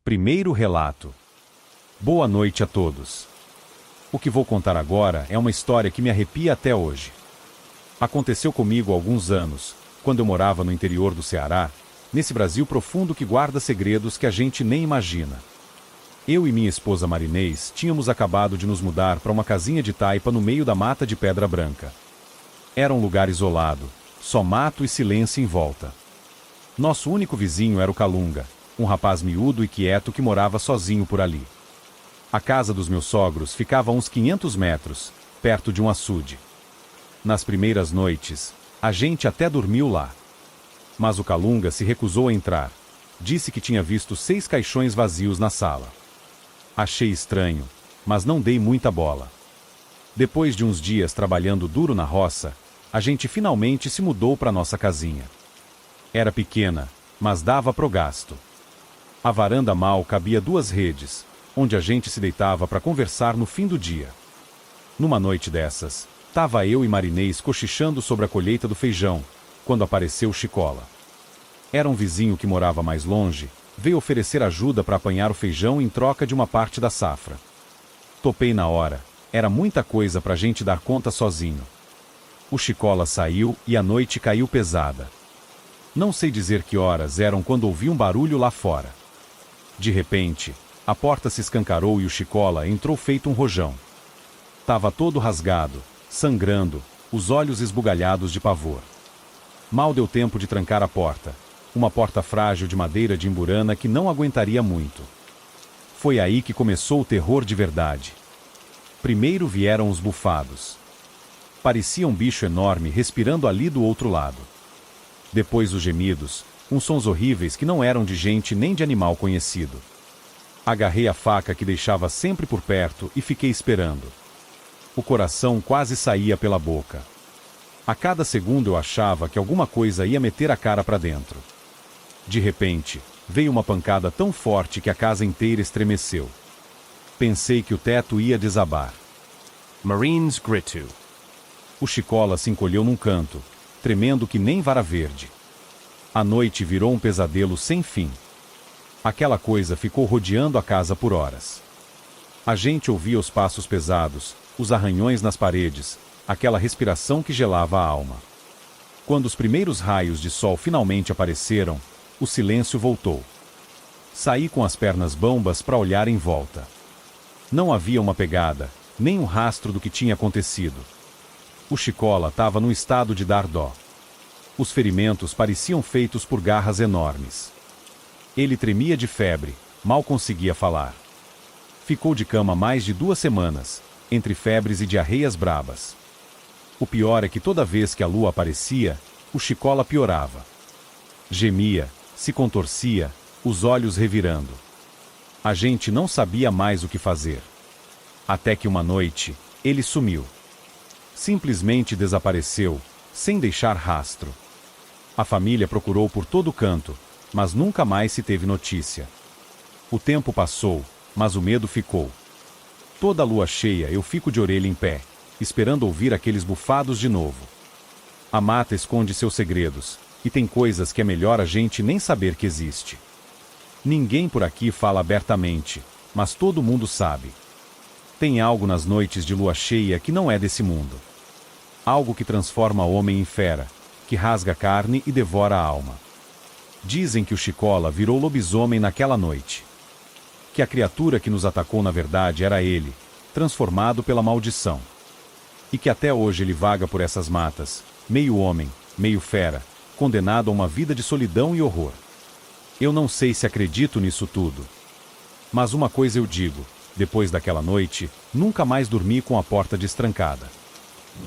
Primeiro relato. Boa noite a todos. O que vou contar agora é uma história que me arrepia até hoje. Aconteceu comigo há alguns anos, quando eu morava no interior do Ceará, nesse Brasil profundo que guarda segredos que a gente nem imagina. Eu e minha esposa Marinês tínhamos acabado de nos mudar para uma casinha de taipa no meio da mata de pedra branca. Era um lugar isolado, só mato e silêncio em volta. Nosso único vizinho era o Calunga, um rapaz miúdo e quieto que morava sozinho por ali. A casa dos meus sogros ficava a uns 500 metros, perto de um açude. Nas primeiras noites, a gente até dormiu lá. Mas o Calunga se recusou a entrar. Disse que tinha visto 6 caixões vazios na sala. Achei estranho, mas não dei muita bola. Depois de uns dias trabalhando duro na roça, a gente finalmente se mudou para nossa casinha. Era pequena, mas dava pro gasto. A varanda mal cabia 2 redes, onde a gente se deitava para conversar no fim do dia. Numa noite dessas, tava eu e Marinês cochichando sobre a colheita do feijão, quando apareceu Chicola. Era um vizinho que morava mais longe, veio oferecer ajuda para apanhar o feijão em troca de uma parte da safra. Topei na hora, era muita coisa para a gente dar conta sozinho. O Chicola saiu e a noite caiu pesada. Não sei dizer que horas eram quando ouvi um barulho lá fora. De repente, a porta se escancarou e o Chicola entrou feito um rojão. Tava todo rasgado, sangrando, os olhos esbugalhados de pavor. Mal deu tempo de trancar a porta. Uma porta frágil de madeira de imburana que não aguentaria muito. Foi aí que começou o terror de verdade. Primeiro vieram os bufados. Parecia um bicho enorme respirando ali do outro lado. Depois os gemidos, uns sons horríveis que não eram de gente nem de animal conhecido. Agarrei a faca que deixava sempre por perto e fiquei esperando. O coração quase saía pela boca. A cada segundo eu achava que alguma coisa ia meter a cara para dentro. De repente, veio uma pancada tão forte que a casa inteira estremeceu. Pensei que o teto ia desabar. Marines Gritu. O Chicola se encolheu num canto, tremendo que nem vara verde. A noite virou um pesadelo sem fim. Aquela coisa ficou rodeando a casa por horas. A gente ouvia os passos pesados, os arranhões nas paredes, aquela respiração que gelava a alma. Quando os primeiros raios de sol finalmente apareceram, o silêncio voltou. Saí com as pernas bambas para olhar em volta. Não havia uma pegada, nem um rastro do que tinha acontecido. O Chicola estava num estado de dar dó. Os ferimentos pareciam feitos por garras enormes. Ele tremia de febre, mal conseguia falar. Ficou de cama mais de 2 semanas, entre febres e diarreias brabas. O pior é que toda vez que a lua aparecia, o Chicola piorava. Gemia, se contorcia, os olhos revirando. A gente não sabia mais o que fazer. Até que uma noite, ele sumiu. Simplesmente desapareceu, sem deixar rastro. A família procurou por todo canto, mas nunca mais se teve notícia. O tempo passou, mas o medo ficou. Toda lua cheia eu fico de orelha em pé, esperando ouvir aqueles bufados de novo. A mata esconde seus segredos, e tem coisas que é melhor a gente nem saber que existe. Ninguém por aqui fala abertamente, mas todo mundo sabe. Tem algo nas noites de lua cheia que não é desse mundo. Algo que transforma o homem em fera, que rasga a carne e devora a alma. Dizem que o Chicola virou lobisomem naquela noite. Que a criatura que nos atacou na verdade era ele, transformado pela maldição. E que até hoje ele vaga por essas matas, meio homem, meio fera, condenado a uma vida de solidão e horror. Eu não sei se acredito nisso tudo. Mas uma coisa eu digo, depois daquela noite, nunca mais dormi com a porta destrancada.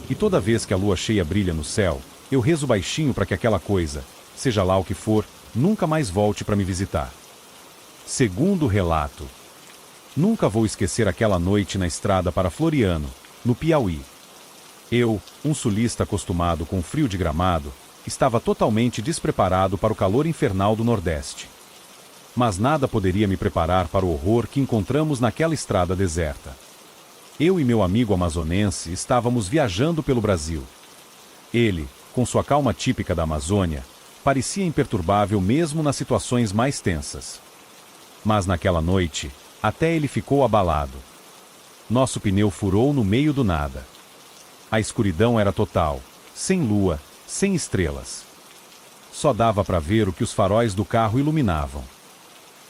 E toda vez que a lua cheia brilha no céu, eu rezo baixinho para que aquela coisa, seja lá o que for, nunca mais volte para me visitar. Segundo relato. Nunca vou esquecer aquela noite na estrada para Floriano, no Piauí. Eu, um sulista acostumado com o frio de Gramado, estava totalmente despreparado para o calor infernal do Nordeste. Mas nada poderia me preparar para o horror que encontramos naquela estrada deserta. Eu e meu amigo amazonense estávamos viajando pelo Brasil. Ele, com sua calma típica da Amazônia, parecia imperturbável mesmo nas situações mais tensas. Mas naquela noite, até ele ficou abalado. Nosso pneu furou no meio do nada. A escuridão era total, sem lua, sem estrelas. Só dava para ver o que os faróis do carro iluminavam.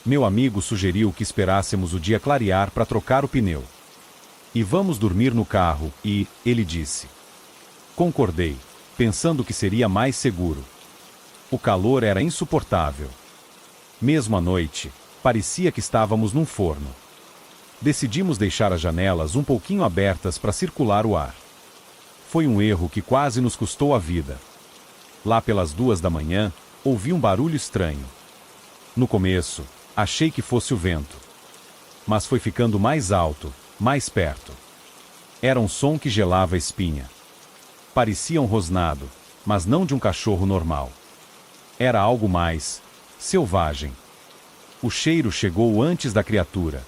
Meu amigo sugeriu que esperássemos o dia clarear para trocar o pneu. E vamos dormir no carro, e ele disse. Concordei, pensando que seria mais seguro. O calor era insuportável. Mesmo à noite, parecia que estávamos num forno. Decidimos deixar as janelas um pouquinho abertas para circular o ar. Foi um erro que quase nos custou a vida. Lá pelas 2 da manhã, ouvi um barulho estranho. No começo, achei que fosse o vento. Mas foi ficando mais alto, mais perto. Era um som que gelava a espinha. Parecia um rosnado, mas não de um cachorro normal. Era algo mais selvagem. O cheiro chegou antes da criatura.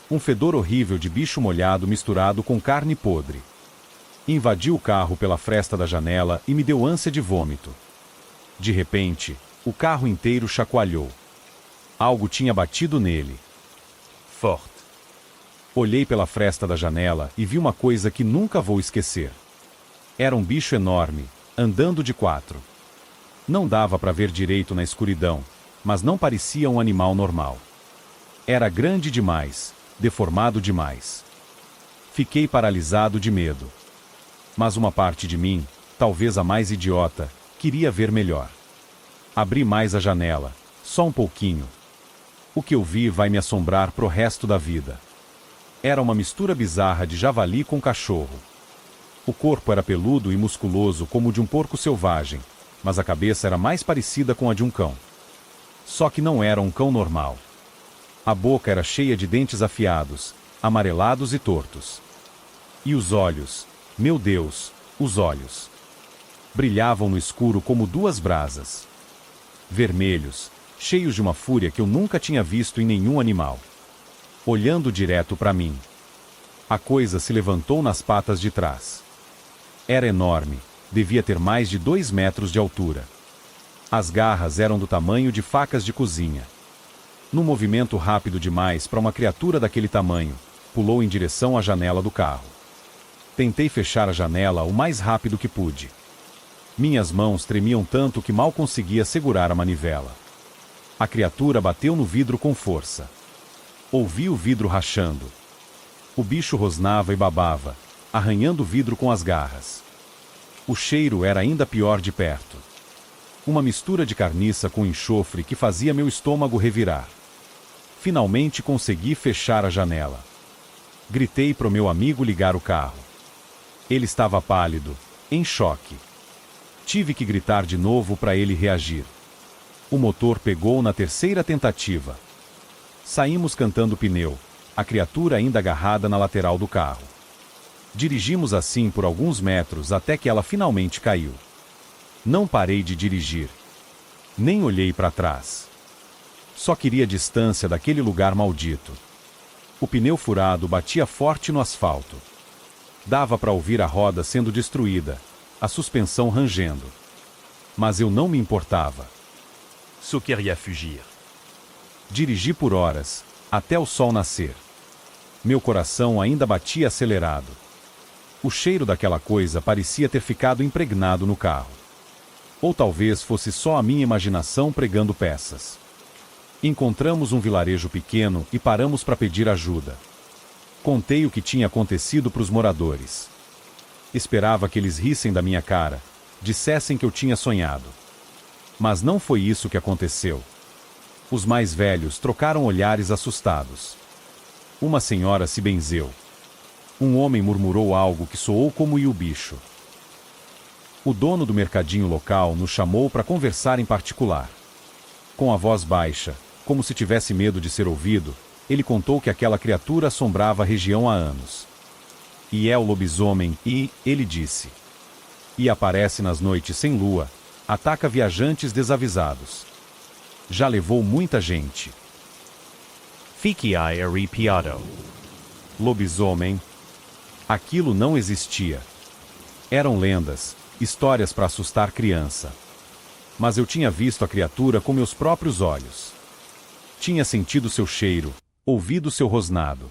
Um fedor horrível de bicho molhado misturado com carne podre. Invadiu o carro pela fresta da janela e me deu ânsia de vômito. De repente, o carro inteiro chacoalhou. Algo tinha batido nele. Forte. Olhei pela fresta da janela e vi uma coisa que nunca vou esquecer. Era um bicho enorme, andando de 4. Não dava para ver direito na escuridão, mas não parecia um animal normal. Era grande demais, deformado demais. Fiquei paralisado de medo. Mas uma parte de mim, talvez a mais idiota, queria ver melhor. Abri mais a janela, só um pouquinho. O que eu vi vai me assombrar pro resto da vida. Era uma mistura bizarra de javali com cachorro. O corpo era peludo e musculoso como o de um porco selvagem, mas a cabeça era mais parecida com a de um cão. Só que não era um cão normal. A boca era cheia de dentes afiados, amarelados e tortos. E os olhos, meu Deus, os olhos. Brilhavam no escuro como 2 brasas. Vermelhos, cheios de uma fúria que eu nunca tinha visto em nenhum animal. Olhando direto para mim. A coisa se levantou nas patas de trás. Era enorme, devia ter mais de 2 metros de altura. As garras eram do tamanho de facas de cozinha. Num movimento rápido demais para uma criatura daquele tamanho, pulou em direção à janela do carro. Tentei fechar a janela o mais rápido que pude. Minhas mãos tremiam tanto que mal conseguia segurar a manivela. A criatura bateu no vidro com força. Ouvi o vidro rachando. O bicho rosnava e babava, arranhando o vidro com as garras. O cheiro era ainda pior de perto. Uma mistura de carniça com enxofre que fazia meu estômago revirar. Finalmente consegui fechar a janela. Gritei pro meu amigo ligar o carro. Ele estava pálido, em choque. Tive que gritar de novo para ele reagir. O motor pegou na 3ª tentativa. Saímos cantando pneu, a criatura ainda agarrada na lateral do carro. Dirigimos assim por alguns metros até que ela finalmente caiu. Não parei de dirigir. Nem olhei para trás. Só queria distância daquele lugar maldito. O pneu furado batia forte no asfalto. Dava para ouvir a roda sendo destruída, a suspensão rangendo. Mas eu não me importava. Só queria fugir. Dirigi por horas, até o sol nascer. Meu coração ainda batia acelerado. O cheiro daquela coisa parecia ter ficado impregnado no carro. Ou talvez fosse só a minha imaginação pregando peças. Encontramos um vilarejo pequeno e paramos para pedir ajuda. Contei o que tinha acontecido para os moradores. Esperava que eles rissem da minha cara, dissessem que eu tinha sonhado. Mas não foi isso que aconteceu. Os mais velhos trocaram olhares assustados. Uma senhora se benzeu. Um homem murmurou algo que soou como o bicho. O dono do mercadinho local nos chamou para conversar em particular. Com a voz baixa, como se tivesse medo de ser ouvido, ele contou que aquela criatura assombrava a região há anos. E é o lobisomem e, ele disse, e aparece nas noites sem lua, ataca viajantes desavisados. Já levou muita gente. Fiquei arrepiado. Lobisomem. Aquilo não existia. Eram lendas, histórias para assustar criança. Mas eu tinha visto a criatura com meus próprios olhos. Tinha sentido seu cheiro, ouvido seu rosnado.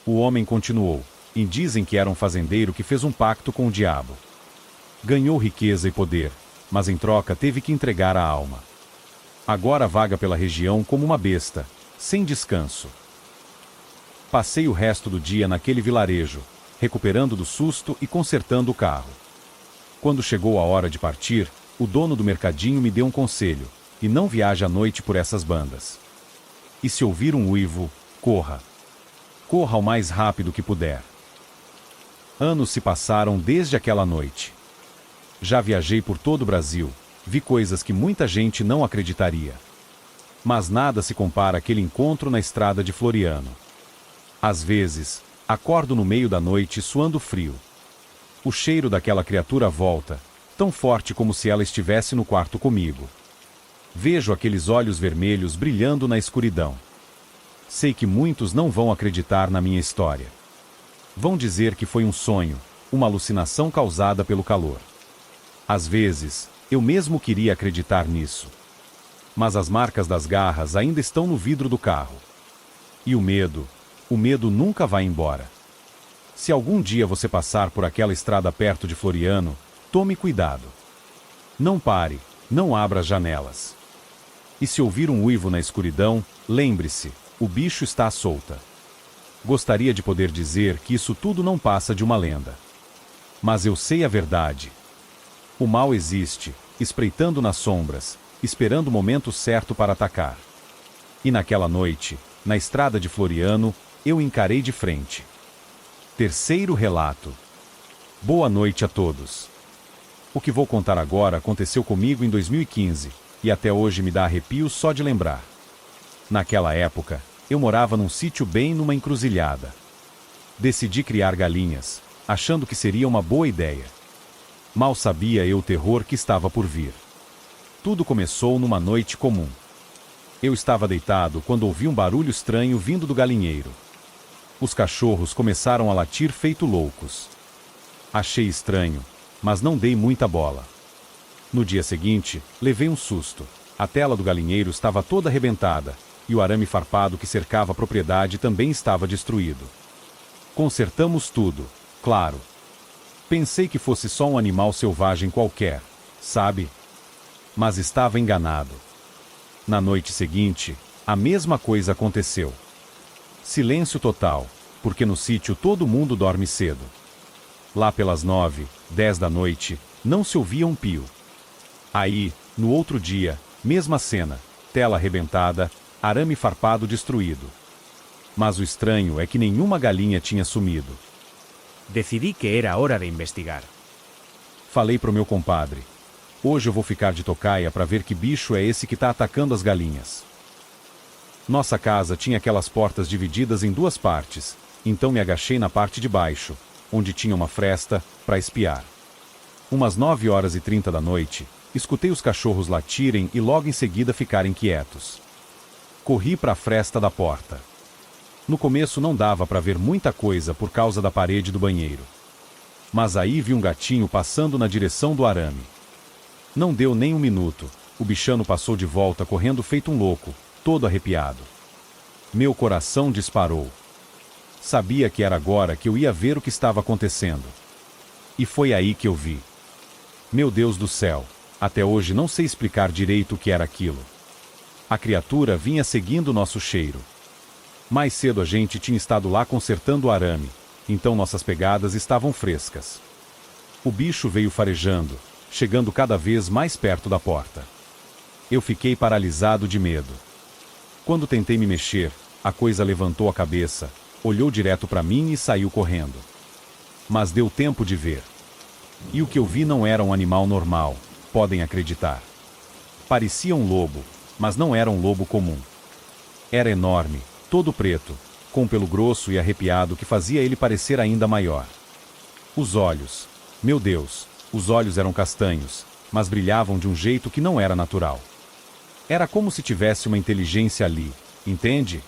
O homem continuou, e dizem que era um fazendeiro que fez um pacto com o diabo. Ganhou riqueza e poder, mas em troca teve que entregar a alma. Agora vaga pela região como uma besta, sem descanso. Passei o resto do dia naquele vilarejo, recuperando do susto e consertando o carro. Quando chegou a hora de partir, o dono do mercadinho me deu um conselho: e não viaje à noite por essas bandas. E se ouvir um uivo, corra. Corra o mais rápido que puder. Anos se passaram desde aquela noite. Já viajei por todo o Brasil, vi coisas que muita gente não acreditaria. Mas nada se compara àquele encontro na estrada de Floriano. Às vezes, acordo no meio da noite suando frio. O cheiro daquela criatura volta, tão forte como se ela estivesse no quarto comigo. Vejo aqueles olhos vermelhos brilhando na escuridão. Sei que muitos não vão acreditar na minha história. Vão dizer que foi um sonho, uma alucinação causada pelo calor. Às vezes, eu mesmo queria acreditar nisso. Mas as marcas das garras ainda estão no vidro do carro. E o medo nunca vai embora. Se algum dia você passar por aquela estrada perto de Floriano, tome cuidado. Não pare, não abra as janelas. E se ouvir um uivo na escuridão, lembre-se, o bicho está à solta. Gostaria de poder dizer que isso tudo não passa de uma lenda. Mas eu sei a verdade. O mal existe, espreitando nas sombras, esperando o momento certo para atacar. E naquela noite, na estrada de Floriano, eu encarei de frente. Terceiro relato. Boa noite a todos. O que vou contar agora aconteceu comigo em 2015, e até hoje me dá arrepios só de lembrar. Naquela época, eu morava num sítio bem numa encruzilhada. Decidi criar galinhas, achando que seria uma boa ideia. Mal sabia eu o terror que estava por vir. Tudo começou numa noite comum. Eu estava deitado quando ouvi um barulho estranho vindo do galinheiro. Os cachorros começaram a latir feito loucos. Achei estranho, mas não dei muita bola. No dia seguinte, levei um susto. A tela do galinheiro estava toda arrebentada, e o arame farpado que cercava a propriedade também estava destruído. Consertamos tudo, claro. Pensei que fosse só um animal selvagem qualquer, sabe? Mas estava enganado. Na noite seguinte, a mesma coisa aconteceu. Silêncio total, porque no sítio todo mundo dorme cedo. Lá pelas 9, 10 da noite, não se ouvia um pio. Aí, no outro dia, mesma cena, tela arrebentada, arame farpado destruído. Mas o estranho é que nenhuma galinha tinha sumido. Decidí que era hora de investigar. Falei pro meu compadre: hoje eu vou ficar de tocaia para ver que bicho é esse que tá atacando as galinhas. Nossa casa tinha aquelas portas divididas em duas partes, então me agachei na parte de baixo, onde tinha uma fresta, para espiar. Umas 9h30 da noite, escutei os cachorros latirem e logo em seguida ficarem quietos. Corri para a fresta da porta. No começo não dava para ver muita coisa por causa da parede do banheiro. Mas aí vi um gatinho passando na direção do arame. Não deu nem um minuto, o bichano passou de volta correndo feito um louco, todo arrepiado. Meu coração disparou. Sabia que era agora que eu ia ver o que estava acontecendo. E foi aí que eu vi. Meu Deus do céu, até hoje não sei explicar direito o que era aquilo. A criatura vinha seguindo nosso cheiro. Mais cedo a gente tinha estado lá consertando o arame, então nossas pegadas estavam frescas. O bicho veio farejando, chegando cada vez mais perto da porta. Eu fiquei paralisado de medo. Quando tentei me mexer, a coisa levantou a cabeça, olhou direto para mim e saiu correndo. Mas deu tempo de ver. E o que eu vi não era um animal normal, podem acreditar. Parecia um lobo, mas não era um lobo comum. Era enorme, todo preto, com pelo grosso e arrepiado que fazia ele parecer ainda maior. Os olhos, meu Deus, os olhos eram castanhos, mas brilhavam de um jeito que não era natural. Era como se tivesse uma inteligência ali, entende?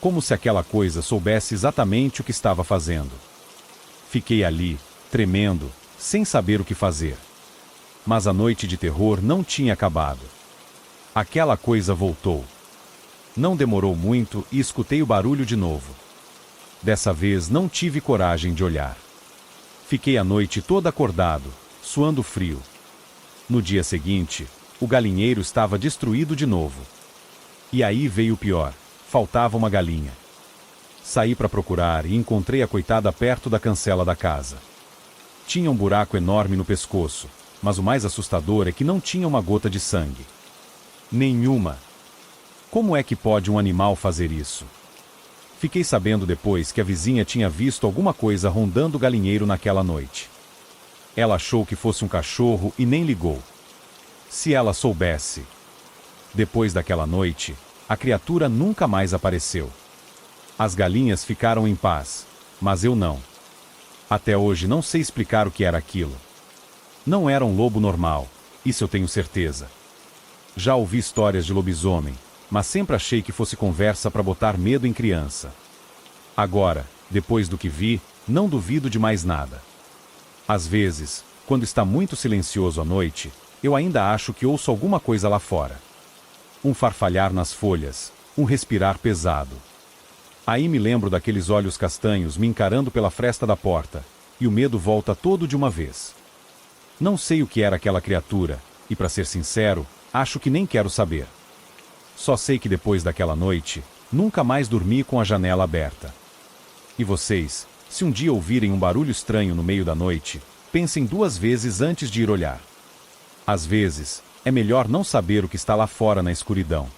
Como se aquela coisa soubesse exatamente o que estava fazendo. Fiquei ali, tremendo, sem saber o que fazer. Mas a noite de terror não tinha acabado. Aquela coisa voltou. Não demorou muito e escutei o barulho de novo. Dessa vez não tive coragem de olhar. Fiquei a noite toda acordado, suando frio. No dia seguinte, o galinheiro estava destruído de novo. E aí veio o pior: faltava uma galinha. Saí para procurar e encontrei a coitada perto da cancela da casa. Tinha um buraco enorme no pescoço, mas o mais assustador é que não tinha uma gota de sangue. Nenhuma. Como é que pode um animal fazer isso? Fiquei sabendo depois que a vizinha tinha visto alguma coisa rondando o galinheiro naquela noite. Ela achou que fosse um cachorro e nem ligou. Se ela soubesse. Depois daquela noite, a criatura nunca mais apareceu. As galinhas ficaram em paz, mas eu não. Até hoje não sei explicar o que era aquilo. Não era um lobo normal, isso eu tenho certeza. Já ouvi histórias de lobisomem, mas sempre achei que fosse conversa para botar medo em criança. Agora, depois do que vi, não duvido de mais nada. Às vezes, quando está muito silencioso à noite, eu ainda acho que ouço alguma coisa lá fora. Um farfalhar nas folhas, um respirar pesado. Aí me lembro daqueles olhos castanhos me encarando pela fresta da porta, e o medo volta todo de uma vez. Não sei o que era aquela criatura, e para ser sincero, acho que nem quero saber. Só sei que depois daquela noite, nunca mais dormi com a janela aberta. E vocês, se um dia ouvirem um barulho estranho no meio da noite, pensem 2 vezes antes de ir olhar. Às vezes, é melhor não saber o que está lá fora na escuridão.